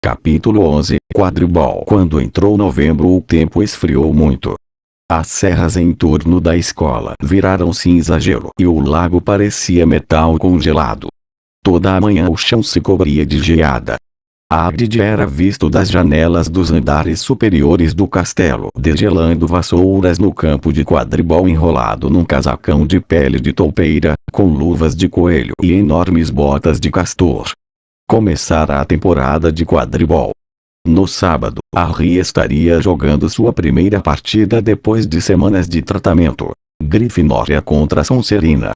Capítulo 11 Quadribol. Quando entrou novembro, o tempo esfriou muito. As serras em torno da escola viraram cinza-gelo e o lago parecia metal congelado. Toda a manhã o chão se cobria de geada. Hagrid era visto das janelas dos andares superiores do castelo degelando vassouras no campo de quadribol enrolado num casacão de pele de toupeira, com luvas de coelho e enormes botas de castor. Começara a temporada de quadribol. No sábado, Harry estaria jogando sua primeira partida depois de semanas de tratamento. Grifinória contra Sonserina.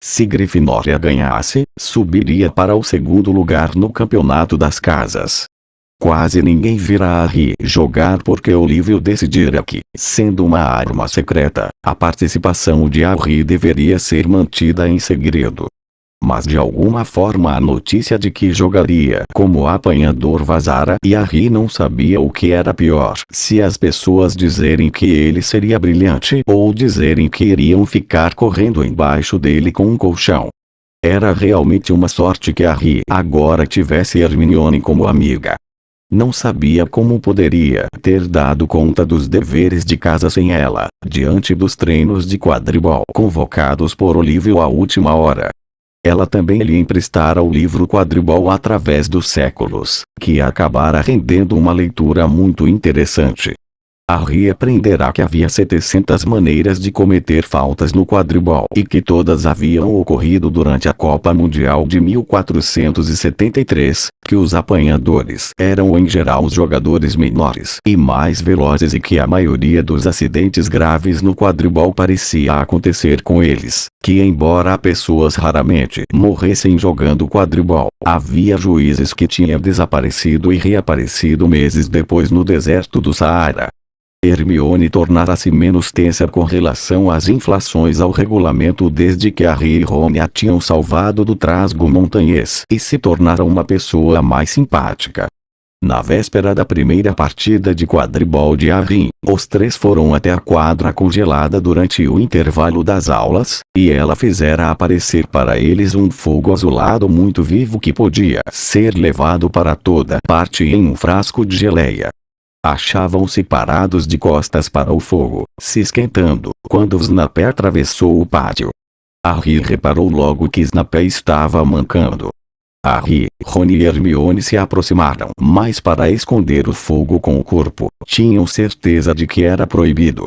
Se Grifinória ganhasse, subiria para o segundo lugar no campeonato das casas. Quase ninguém vira Harry jogar porque Olívio decidira que, sendo uma arma secreta, a participação de Harry deveria ser mantida em segredo. Mas de alguma forma a notícia de que jogaria como apanhador vazara e Harry não sabia o que era pior: se as pessoas dizerem que ele seria brilhante ou dizerem que iriam ficar correndo embaixo dele com um colchão. Era realmente uma sorte que Harry agora tivesse Hermione como amiga. Não sabia como poderia ter dado conta dos deveres de casa sem ela, diante dos treinos de quadribol convocados por Olívio à última hora. Ela também lhe emprestara o livro Quadribol através dos séculos, que acabara rendendo uma leitura muito interessante. Harry aprenderá que havia 700 maneiras de cometer faltas no quadribol e que todas haviam ocorrido durante a Copa Mundial de 1473, que os apanhadores eram em geral os jogadores menores e mais velozes e que a maioria dos acidentes graves no quadribol parecia acontecer com eles, que embora pessoas raramente morressem jogando quadribol, havia juízes que tinham desaparecido e reaparecido meses depois no deserto do Saara. Hermione tornara-se menos tensa com relação às infrações ao regulamento desde que Harry e Ron a tinham salvado do trasgo montanhês e se tornara uma pessoa mais simpática. Na véspera da primeira partida de quadribol de Harry, os três foram até a quadra congelada durante o intervalo das aulas, e ela fizera aparecer para eles um fogo azulado muito vivo que podia ser levado para toda parte em um frasco de geleia. Achavam-se parados de costas para o fogo, se esquentando, quando Snape atravessou o pátio. Harry reparou logo que Snape estava mancando. Harry, Ron e Hermione se aproximaram mais para esconder o fogo com o corpo. Tinham certeza de que era proibido.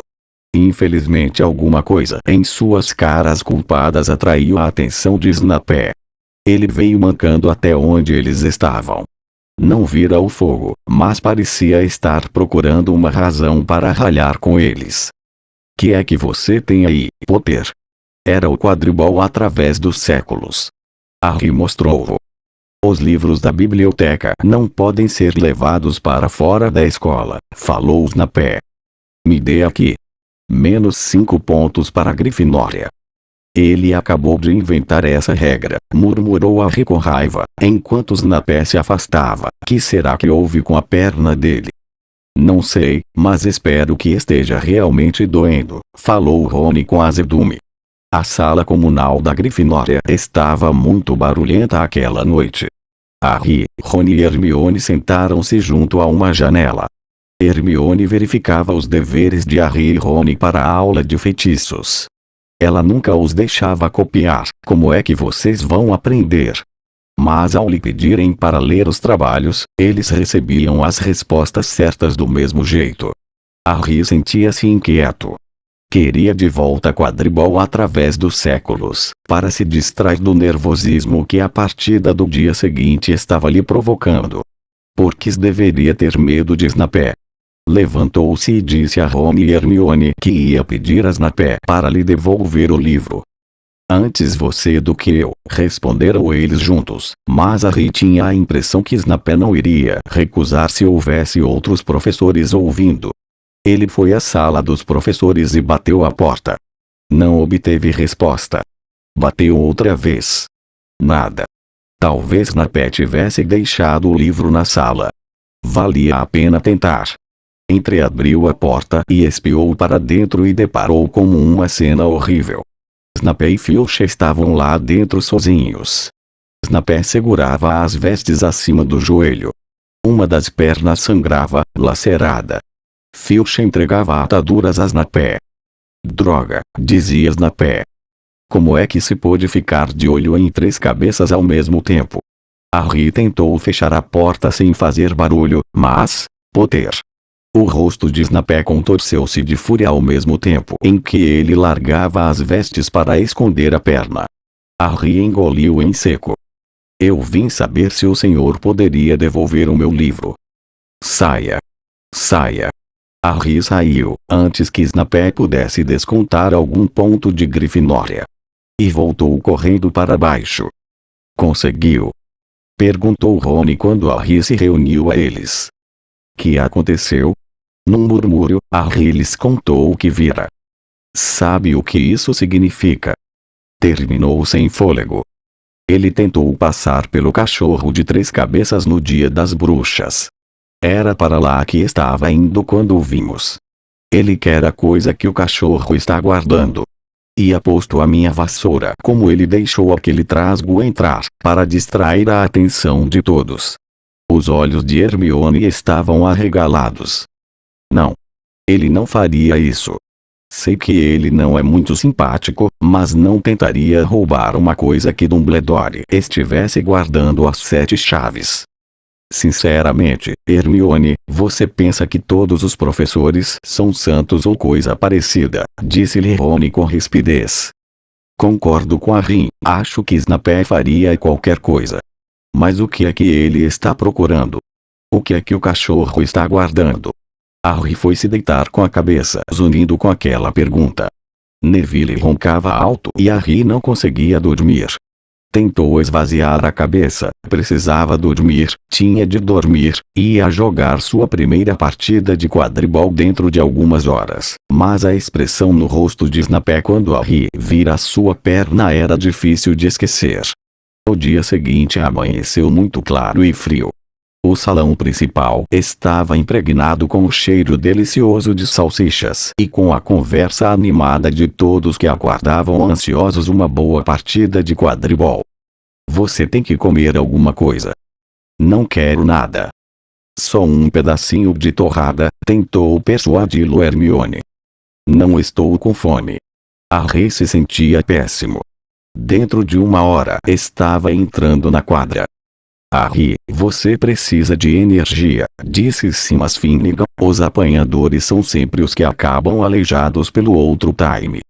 Infelizmente alguma coisa em suas caras culpadas atraiu a atenção de Snape. Ele veio mancando até onde eles estavam. Não vira o fogo, mas parecia estar procurando uma razão para ralhar com eles. Que é que você tem aí, Potter? Era o quadribol através dos séculos. Harry mostrou-o. Os livros da biblioteca não podem ser levados para fora da escola, falou Snape. Me dê aqui. -5 pontos para a Grifinória. Ele acabou de inventar essa regra, murmurou Harry com raiva, enquanto Snape se afastava. Que será que houve com a perna dele? Não sei, mas espero que esteja realmente doendo, falou Ron com azedume. A sala comunal da Grifinória estava muito barulhenta aquela noite. Harry, Ron e Hermione sentaram-se junto a uma janela. Hermione verificava os deveres de Harry e Ron para a aula de feitiços. Ela nunca os deixava copiar. Como é que vocês vão aprender? Mas ao lhe pedirem para ler os trabalhos, eles recebiam as respostas certas do mesmo jeito. Harry sentia-se inquieto. Queria de volta quadribol através dos séculos, para se distrair do nervosismo que a partida do dia seguinte estava lhe provocando. Por que deveria ter medo de Snape? Levantou-se e disse a Ron e Hermione que ia pedir a Snape para lhe devolver o livro. Antes você do que eu, responderam eles juntos, mas Harry tinha a impressão que Snape não iria recusar se houvesse outros professores ouvindo. Ele foi à sala dos professores e bateu à porta. Não obteve resposta. Bateu outra vez. Nada. Talvez Snape tivesse deixado o livro na sala. Valia a pena tentar. Entreabriu a porta e espiou para dentro e deparou com uma cena horrível. Snape e Filch estavam lá dentro sozinhos. Snape segurava as vestes acima do joelho. Uma das pernas sangrava, lacerada. Filch entregava ataduras a Snapé. Droga, dizia Snapé. Como é que se pôde ficar de olho em 3 cabeças ao mesmo tempo? Harry tentou fechar a porta sem fazer barulho, mas, Potter. O rosto de Snapé contorceu-se de fúria ao mesmo tempo em que ele largava as vestes para esconder a perna. Harry engoliu em seco. Eu vim saber se o senhor poderia devolver o meu livro. Saia. Saia. Harry saiu, antes que Snapé pudesse descontar algum ponto de Grifinória. E voltou correndo para baixo. Conseguiu? Perguntou Rony quando Harry se reuniu a eles. Que aconteceu? Num murmúrio, Harry lhes contou o que vira. Sabe o que isso significa? Terminou sem fôlego. Ele tentou passar pelo cachorro de 3 cabeças no dia das bruxas. Era para lá que estava indo quando o vimos. Ele quer a coisa que o cachorro está guardando. E aposto a minha vassoura como ele deixou aquele trasgo entrar, para distrair a atenção de todos. Os olhos de Hermione estavam arregalados. Não. Ele não faria isso. Sei que ele não é muito simpático, mas não tentaria roubar uma coisa que Dumbledore estivesse guardando as 7 chaves. Sinceramente, Hermione, você pensa que todos os professores são santos ou coisa parecida, disse-lhe Rony com rispidez. Concordo com Harry, acho que Snapé faria qualquer coisa. Mas o que é que ele está procurando? O que é que o cachorro está guardando? Harry foi se deitar com a cabeça zunindo com aquela pergunta. Neville roncava alto e Harry não conseguia dormir. Tentou esvaziar a cabeça, precisava dormir, tinha de dormir, ia jogar sua primeira partida de quadribol dentro de algumas horas. Mas a expressão no rosto de Snapé quando Harry vira sua perna era difícil de esquecer. O dia seguinte amanheceu muito claro e frio. O salão principal estava impregnado com o cheiro delicioso de salsichas e com a conversa animada de todos que aguardavam ansiosos uma boa partida de quadribol. Você tem que comer alguma coisa. Não quero nada. Só um pedacinho de torrada, tentou persuadi-lo Hermione. Não estou com fome. Harry se sentia péssimo. Dentro de 1 hora estava entrando na quadra. Harry, você precisa de energia, disse Simas Finnegan. Os apanhadores são sempre os que acabam aleijados pelo outro time.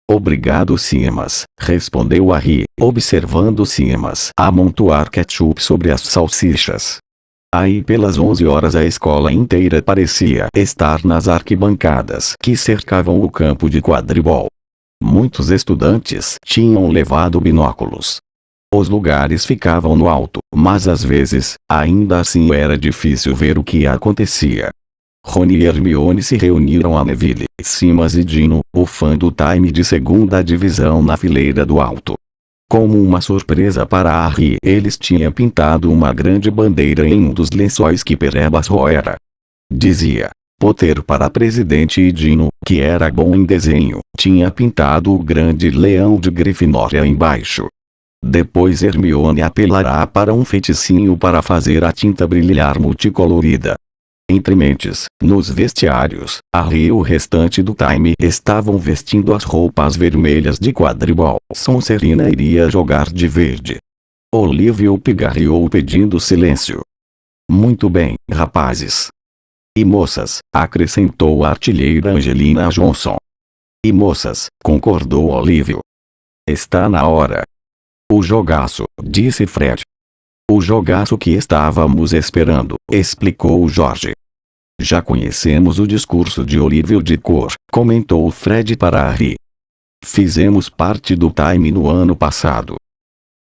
Obrigado Simas, respondeu Harry, observando Simas amontoar ketchup sobre as salsichas. Aí pelas 11 horas a escola inteira parecia estar nas arquibancadas que cercavam o campo de quadribol. Muitos estudantes tinham levado binóculos. Os lugares ficavam no alto, mas às vezes, ainda assim era difícil ver o que acontecia. Rony e Hermione se reuniram a Neville, Simas e Dino, o fã do time de 2ª divisão na fileira do alto. Como uma surpresa para Harry, eles tinham pintado uma grande bandeira em um dos lençóis que Perebas roera. Dizia, Potter para presidente e Dino, que era bom em desenho, tinha pintado o grande leão de Grifinória embaixo. Depois Hermione apelará para um feiticinho para fazer a tinta brilhar multicolorida. Entre mentes, nos vestiários, Harry e o restante do time estavam vestindo as roupas vermelhas de quadribol. Sonserina iria jogar de verde. Olivia pigarreou pedindo silêncio. Muito bem, rapazes. E moças, acrescentou a artilheira Angelina Johnson. E moças, concordou Olívio. Está na hora. O jogaço, disse Fred. O jogaço que estávamos esperando, explicou Jorge. Já conhecemos o discurso de Olívio de cor, comentou Fred para Harry. Fizemos parte do time no ano passado.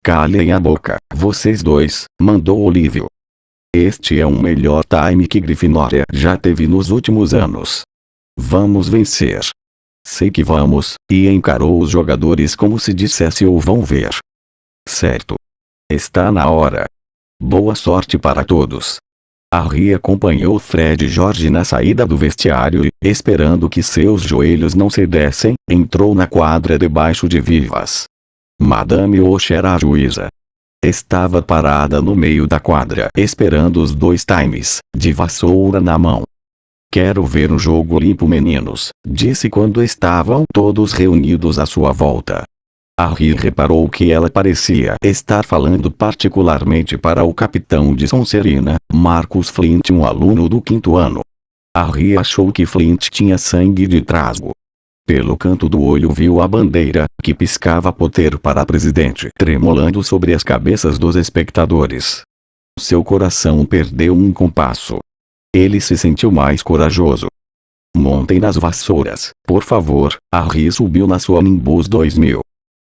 Calem a boca, vocês dois, mandou Olívio. Este é o melhor time que Grifinória já teve nos últimos anos. Vamos vencer. Sei que vamos, e encarou os jogadores como se dissesse ou vão ver. Certo. Está na hora. Boa sorte para todos. Harry acompanhou Fred e George na saída do vestiário e, esperando que seus joelhos não cedessem, entrou na quadra debaixo de Vivas. Madame Osh era a juíza. Estava parada no meio da quadra esperando os dois times, de vassoura na mão. "Quero ver um jogo limpo, meninos", disse quando estavam todos reunidos à sua volta. Harry reparou que ela parecia estar falando particularmente para o capitão de Sonserina, Marcus Flint, um aluno do 5º ano. Harry achou que Flint tinha sangue de trasgo. Pelo canto do olho viu a bandeira, que piscava Potter para presidente, tremulando sobre as cabeças dos espectadores. Seu coração perdeu um compasso. Ele se sentiu mais corajoso. "Montem nas vassouras, por favor", Harry subiu na sua Nimbus 2000.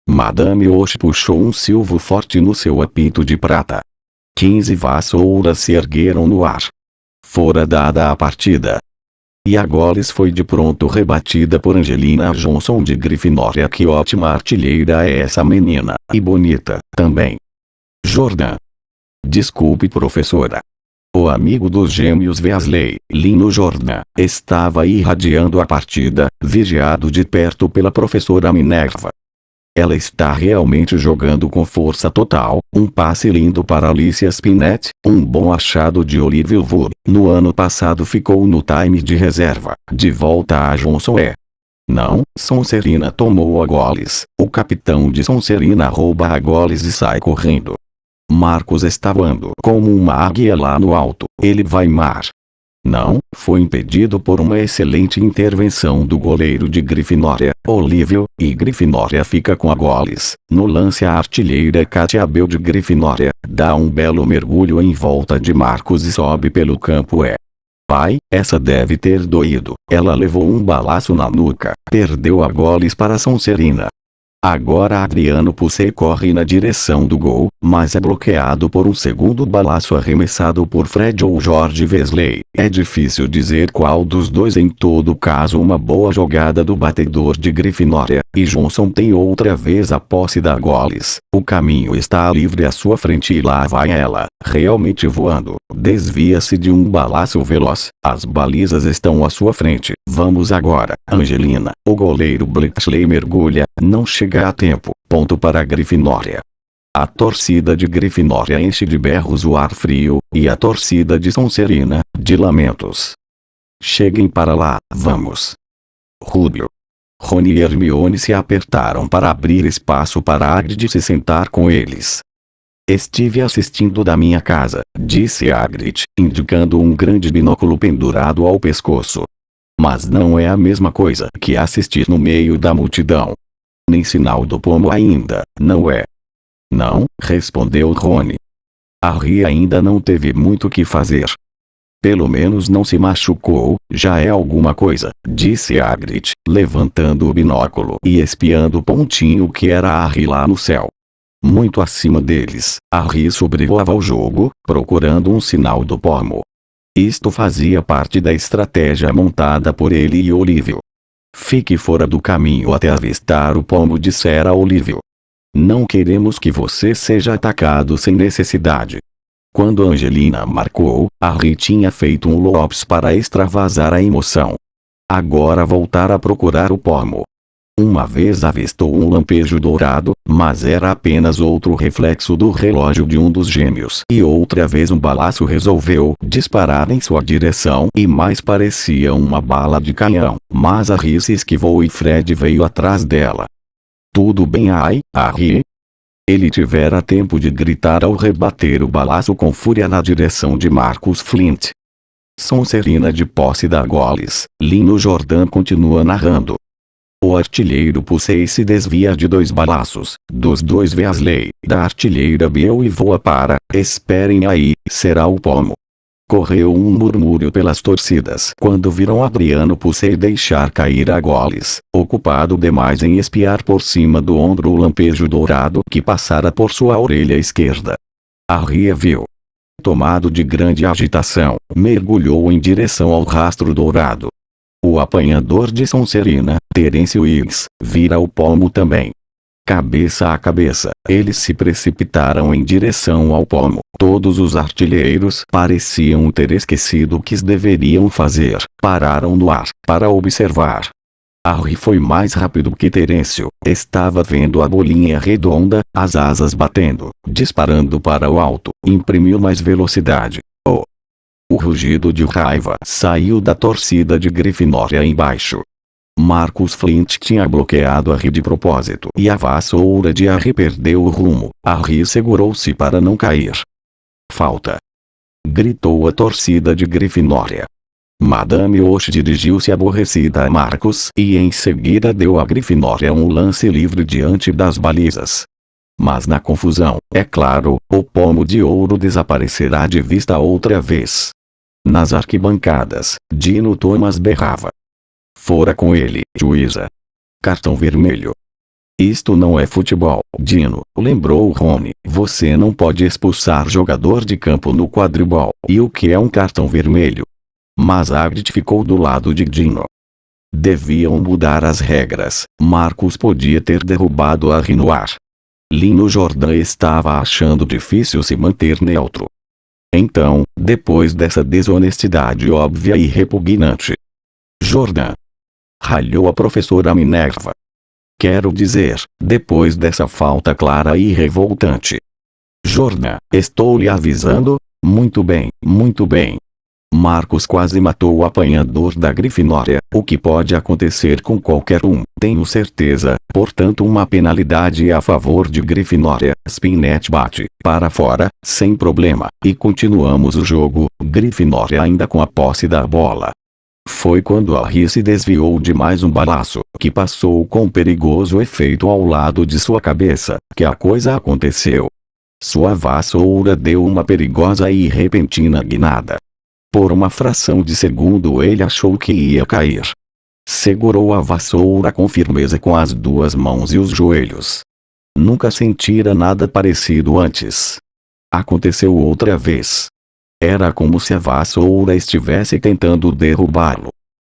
Madame Osh puxou um silvo forte no seu apito de prata. 15 vassouras se ergueram no ar. Fora dada a partida. E a Goles foi de pronto rebatida por Angelina Johnson de Grifinória. "Que ótima artilheira é essa menina, e bonita, também." "Jordan." "Desculpe, professora." O amigo dos gêmeos Weasley, Lino Jordan, estava irradiando a partida, vigiado de perto pela professora Minerva. "Ela está realmente jogando com força total." Um passe lindo para Alicia Spinett, um bom achado de Olivia Wood. No ano passado ficou no time de reserva. De volta a Johnson é. Não, Sonserina tomou a Goles. O capitão de Sonserina rouba a Goles e sai correndo. Marcus está voando como uma águia lá no alto. Ele vai mar. Não, foi impedido por uma excelente intervenção do goleiro de Grifinória, Olívio, e Grifinória fica com a Goles. No lance a artilheira Katia Bell de Grifinória, dá um belo mergulho em volta de Marcus e sobe pelo campo. Pai, essa deve ter doído. Ela levou um balaço na nuca, perdeu a Goles para Sonserina. Agora Adriano Pucei corre na direção do gol, mas é bloqueado por um segundo balaço arremessado por Fred ou George Weasley. É difícil dizer qual dos dois. Em todo caso, uma boa jogada do batedor de Grifinória, e Johnson tem outra vez a posse da Goles. O caminho está livre à sua frente e lá vai ela, realmente voando. Desvia-se de um balaço veloz. As balizas estão à sua frente. Vamos agora, Angelina. O goleiro Bletchley mergulha, não chega a tempo. Ponto para a Grifinória. A torcida de Grifinória enche de berros o ar frio, e a torcida de Sonserina, de lamentos. Cheguem para lá, vamos. Rubio. Rony e Hermione se apertaram para abrir espaço para Hagrid se sentar com eles. Estive assistindo da minha casa, disse Hagrid, indicando um grande binóculo pendurado ao pescoço. Mas não é a mesma coisa que assistir no meio da multidão. Nem sinal do pomo ainda, não é? Não, respondeu Rony. Harry ainda não teve muito o que fazer. Pelo menos não se machucou, já é alguma coisa, disse Hagrid, levantando o binóculo e espiando o pontinho que era Harry lá no céu. Muito acima deles, Harry sobrevoava o jogo, procurando um sinal do pomo. Isto fazia parte da estratégia montada por ele e Olívio. Fique fora do caminho até avistar o pomo, dissera Olívio. Não queremos que você seja atacado sem necessidade. Quando Angelina marcou, Harry tinha feito um loops para extravasar a emoção. Agora voltar a procurar o pomo. Uma vez avistou um lampejo dourado, mas era apenas outro reflexo do relógio de um dos gêmeos. E outra vez um balaço resolveu disparar em sua direção e mais parecia uma bala de canhão. Mas Harry se esquivou e Fred veio atrás dela. Tudo bem, Harry? Ele tivera tempo de gritar ao rebater o balaço com fúria na direção de Marcus Flint. Sonserina de posse da Goles, Lino Jordan continua narrando. O artilheiro Pucei se desvia de 2 balaços, dos 2 Weasley, da artilheira Bell e voa para, esperem aí, será o pomo. Correu um murmúrio pelas torcidas quando viram Adriano Pucei deixar cair a Goles, ocupado demais em espiar por cima do ombro o lampejo dourado que passara por sua orelha esquerda. Harry viu. Tomado de grande agitação, mergulhou em direção ao rastro dourado. O apanhador de Sonserina, Terence Willis, vira o pomo também. Cabeça a cabeça, eles se precipitaram em direção ao pomo. Todos os artilheiros pareciam ter esquecido o que deveriam fazer. Pararam no ar, para observar. Harry foi mais rápido que Terêncio. Estava vendo a bolinha redonda, as asas batendo, disparando para o alto. Imprimiu mais velocidade. Oh! O rugido de raiva saiu da torcida de Grifinória embaixo. Marcus Flint tinha bloqueado Harry de propósito e a vassoura de Harry perdeu o rumo. Harry segurou-se para não cair. Falta! Gritou a torcida de Grifinória. Madame Osh dirigiu-se aborrecida a Marcus e em seguida deu a Grifinória um lance livre diante das balizas. Mas na confusão, é claro, o pomo de ouro desaparecerá de vista outra vez. Nas arquibancadas, Dino Thomas berrava. Fora com ele, juíza. Cartão vermelho. Isto não é futebol, Dino, lembrou Rony. Você não pode expulsar jogador de campo no quadribol. E o que é um cartão vermelho? Mas Hagrid ficou do lado de Dino. Deviam mudar as regras. Marcus podia ter derrubado Harry no ar. Lino Jordan estava achando difícil se manter neutro. Então, depois dessa desonestidade óbvia e repugnante, Jordan, ralhou a professora Minerva. Quero dizer, depois dessa falta clara e revoltante. Jordan, estou lhe avisando. Muito bem, muito bem. Marcus quase matou o apanhador da Grifinória, o que pode acontecer com qualquer um, tenho certeza, portanto uma penalidade a favor de Grifinória. Spinnet bate para fora, sem problema, e continuamos o jogo, Grifinória ainda com a posse da bola. Foi quando Harry se desviou de mais um balaço, que passou com perigoso efeito ao lado de sua cabeça, que a coisa aconteceu. Sua vassoura deu uma perigosa e repentina guinada. Por uma fração de segundo ele achou que ia cair. Segurou a vassoura com firmeza com as duas mãos e os joelhos. Nunca sentira nada parecido antes. Aconteceu outra vez. Era como se a vassoura estivesse tentando derrubá-lo.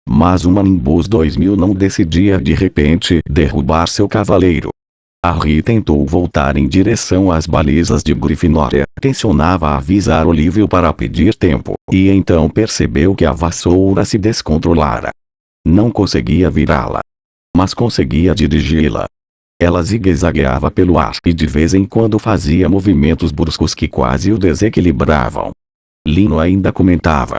Mas uma Nimbus 2000 não decidia de repente derrubar seu cavaleiro. Harry tentou voltar em direção às balizas de Grifinória, tensionava avisar Olívio para pedir tempo, e então percebeu que a vassoura se descontrolara. Não conseguia virá-la, mas conseguia dirigi-la. Ela zigue-zagueava pelo ar e de vez em quando fazia movimentos bruscos que quase o desequilibravam. Lino ainda comentava.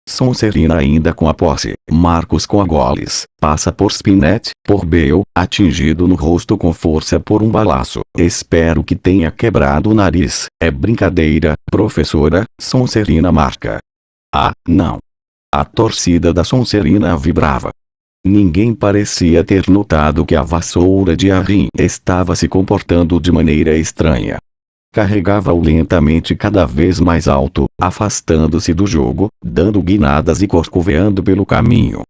Sonserina ainda com a posse, Marcus com a Goles, passa por Spinnet, por Bale, atingido no rosto com força por um balaço. Espero que tenha quebrado o nariz. É brincadeira, professora, Sonserina marca. Ah, não. A torcida da Sonserina vibrava. Ninguém parecia ter notado que a vassoura de Harry estava se comportando de maneira estranha. Carregava-o lentamente cada vez mais alto, afastando-se do jogo, dando guinadas e corcoveando pelo caminho.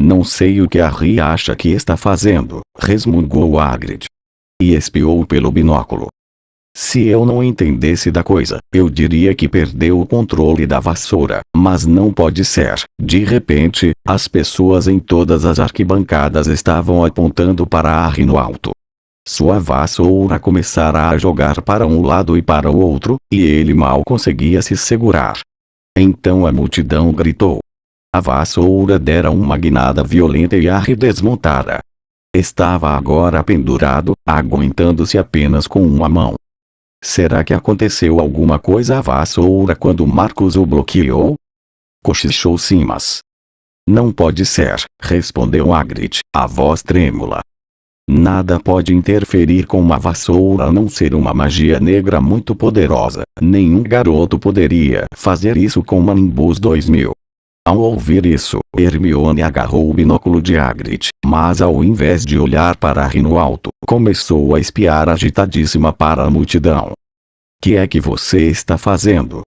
Não sei o que Harry acha que está fazendo, resmungou Hagrid. E espiou pelo binóculo. Se eu não entendesse da coisa, eu diria que perdeu o controle da vassoura, mas não pode ser. De repente, as pessoas em todas as arquibancadas estavam apontando para Harry no alto. Sua vassoura começara a jogar para um lado e para o outro, e ele mal conseguia se segurar. Então a multidão gritou. A vassoura dera uma guinada violenta e Harry desmontara. Estava agora pendurado, aguentando-se apenas com uma mão. Será que aconteceu alguma coisa à vassoura quando Marcus o bloqueou? Cochichou Simas. Não pode ser, respondeu Hagrid, a voz trêmula. Nada pode interferir com uma vassoura a não ser uma magia negra muito poderosa. Nenhum garoto poderia fazer isso com uma Nimbus 2000. Ao ouvir isso, Hermione agarrou o binóculo de Hagrid, mas ao invés de olhar para Harry no alto, começou a espiar agitadíssima para a multidão. Que é que você está fazendo?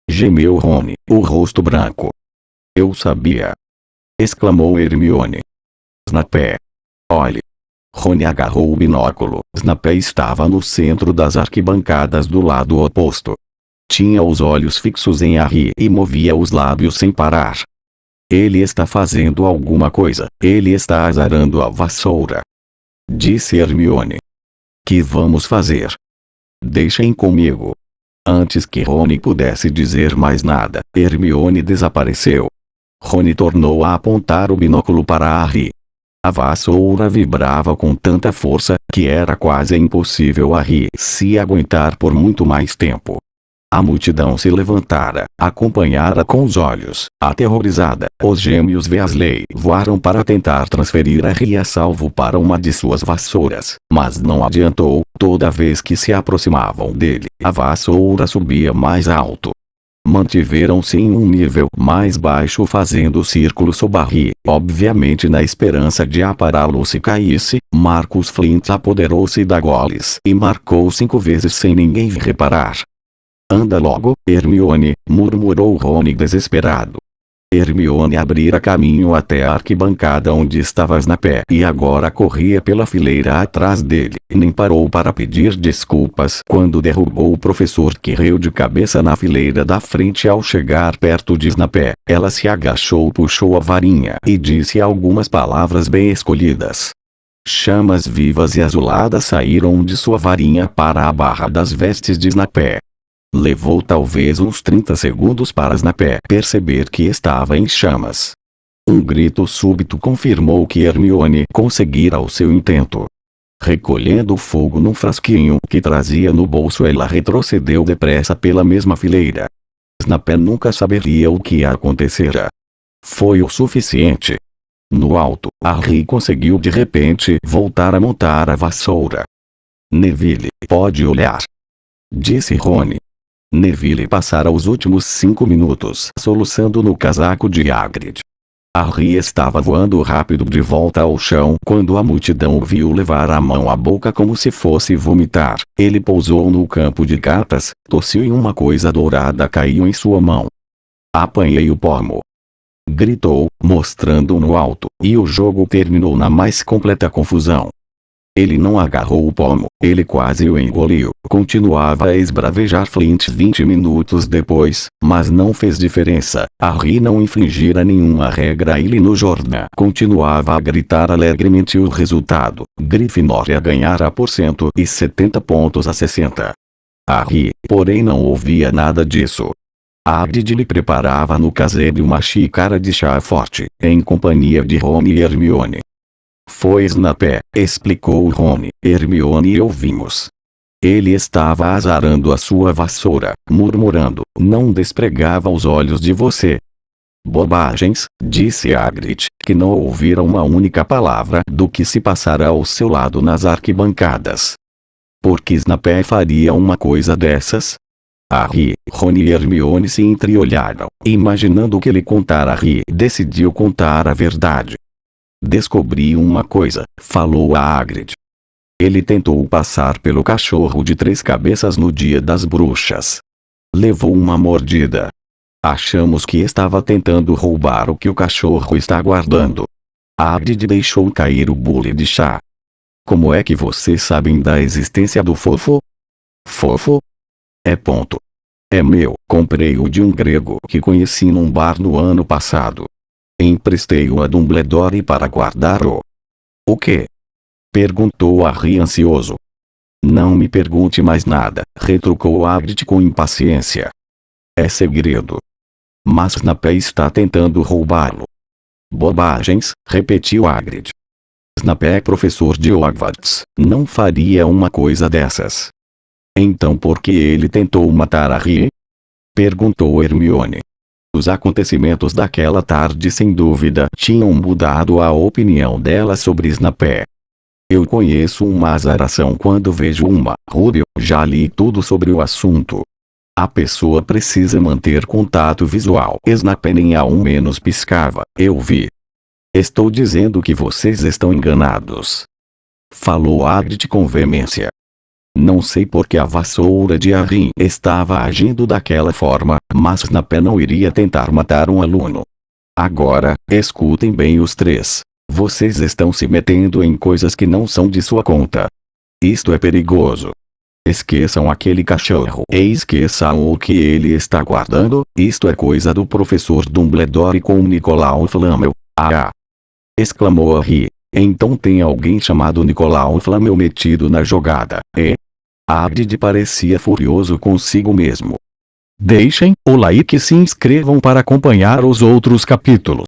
Gemeu Rony, o rosto branco. Eu sabia! Exclamou Hermione. Snape! Olhe! Rony agarrou o binóculo. Snape estava no centro das arquibancadas do lado oposto. Tinha os olhos fixos em Harry e movia os lábios sem parar. Ele está fazendo alguma coisa. Ele está azarando a vassoura. Disse Hermione. Que vamos fazer? Deixem comigo. Antes que Rony pudesse dizer mais nada, Hermione desapareceu. Rony tornou a apontar o binóculo para Harry. A vassoura vibrava com tanta força, que era quase impossível a Harry se aguentar por muito mais tempo. A multidão se levantara, acompanhara com os olhos, aterrorizada. Os gêmeos Weasley voaram para tentar transferir a Harry a salvo para uma de suas vassouras, mas não adiantou. Toda vez que se aproximavam dele, a vassoura subia mais alto. Mantiveram-se em um nível mais baixo fazendo círculo sob Harry, obviamente na esperança de apará-lo se caísse. Marcus Flint apoderou-se da Goles e marcou 5 vezes sem ninguém reparar. Anda logo, Hermione, murmurou Rony desesperado. Hermione abrira caminho até a arquibancada onde estava Snape e agora corria pela fileira atrás dele. Nem parou para pedir desculpas quando derrubou o professor que riu de cabeça na fileira da frente. Ao chegar perto de Snape, ela se agachou, puxou a varinha e disse algumas palavras bem escolhidas. Chamas vivas e azuladas saíram de sua varinha para a barra das vestes de Snape. Levou talvez uns 30 segundos para Snape perceber que estava em chamas. Um grito súbito confirmou que Hermione conseguira o seu intento. Recolhendo o fogo num frasquinho que trazia no bolso, ela retrocedeu depressa pela mesma fileira. Snape nunca saberia o que acontecera. Foi o suficiente. No alto, Harry conseguiu de repente voltar a montar a vassoura. Neville, pode olhar, disse Rony. Neville passara os últimos 5 minutos soluçando no casaco de Hagrid. Harry estava voando rápido de volta ao chão quando a multidão o viu levar a mão à boca como se fosse vomitar. Ele pousou no campo de cartas, tossiu e uma coisa dourada caiu em sua mão. Apanhei o pomo! Gritou, mostrando no alto, e o jogo terminou na mais completa confusão. Ele não agarrou o pomo, ele quase o engoliu. Continuava a esbravejar Flint 20 minutos depois, mas não fez diferença. Harry não infringira nenhuma regra. Ele no jornal continuava a gritar alegremente o resultado. Grifinória ganhara por 170 pontos a 60. Harry, porém, não ouvia nada disso. Hagrid lhe preparava no casebre uma xícara de chá forte, em companhia de Rony e Hermione. Foi Snape, explicou Rony. Hermione e ouvimos. Ele estava azarando a sua vassoura, murmurando, não despregava os olhos de você. Bobagens, disse Hagrid, que não ouvira uma única palavra do que se passara ao seu lado nas arquibancadas. Por que Snape faria uma coisa dessas? Harry, Rony e Hermione se entreolharam, imaginando que ele contara a Harry. Decidiu contar a verdade. Descobri uma coisa, falou a Hagrid. Ele tentou passar pelo cachorro de 3 cabeças no dia das bruxas. Levou uma mordida. Achamos que estava tentando roubar o que o cachorro está guardando. Hagrid deixou cair o bule de chá. Como é que vocês sabem da existência do fofo? Fofo? É ponto. É meu. Comprei-o de um grego que conheci num bar no ano passado. Emprestei-o a Dumbledore para guardar-o. O quê? Perguntou Harry ansioso. Não me pergunte mais nada, retrucou Hagrid com impaciência. É segredo. Mas Snape está tentando roubá-lo. Bobagens, repetiu Hagrid. Snape é professor de Hogwarts, não faria uma coisa dessas. Então por que ele tentou matar Harry? Perguntou Hermione. Os acontecimentos daquela tarde sem dúvida tinham mudado a opinião dela sobre Snape. Eu conheço uma azaração quando vejo uma. Rubio, já li tudo sobre o assunto. A pessoa precisa manter contato visual. Snape nem ao menos piscava. Eu vi. Estou dizendo que vocês estão enganados. Falou Hagrid com veemência. Não sei por que a vassoura de Harry estava agindo daquela forma, mas Snape não iria tentar matar um aluno. Agora, escutem bem os 3. Vocês estão se metendo em coisas que não são de sua conta. Isto é perigoso. Esqueçam aquele cachorro e esqueçam o que ele está guardando. Isto é coisa do professor Dumbledore com Nicolau Flamel. Ah! Exclamou Harry. Então tem alguém chamado Nicolau Flamel metido na jogada, e? Hagrid parecia furioso consigo mesmo. Deixem o like e se inscrevam para acompanhar os outros capítulos.